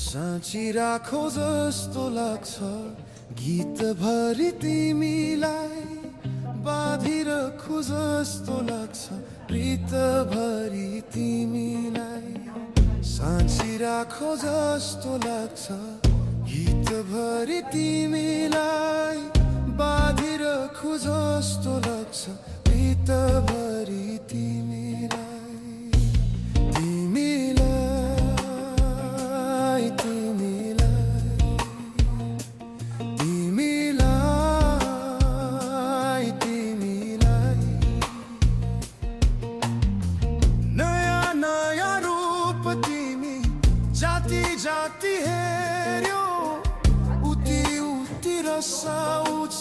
साँची राखो जस्तो लाग्छ गीतभरि तिमीलाई बाँधिरखो जस्तो लाग्छ प्रीतभरि तिमीलाई साँची राखो जस्तो लाग्छ गीतभरि तिमीलाई बाँधिरखो जस्तो लाग्छ प्रीतभरि तिमीलाई जाति हेर्यो उति उति रसाउँछ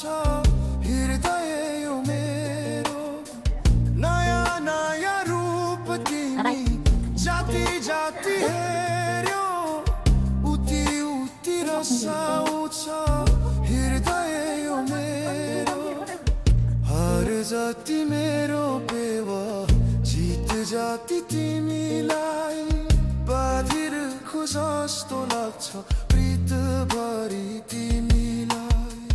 हृदय यो मेरो नयाँ नयाँ रूप तिमी जाति जाति हेर्यो उति उति रसाउँछ हृदय यो मेरो हर जाति मेरो पेवा जित जाति तिमीलाई बाँधिरखो जस्तो लाग्छ प्रीतभरि तिमीलाई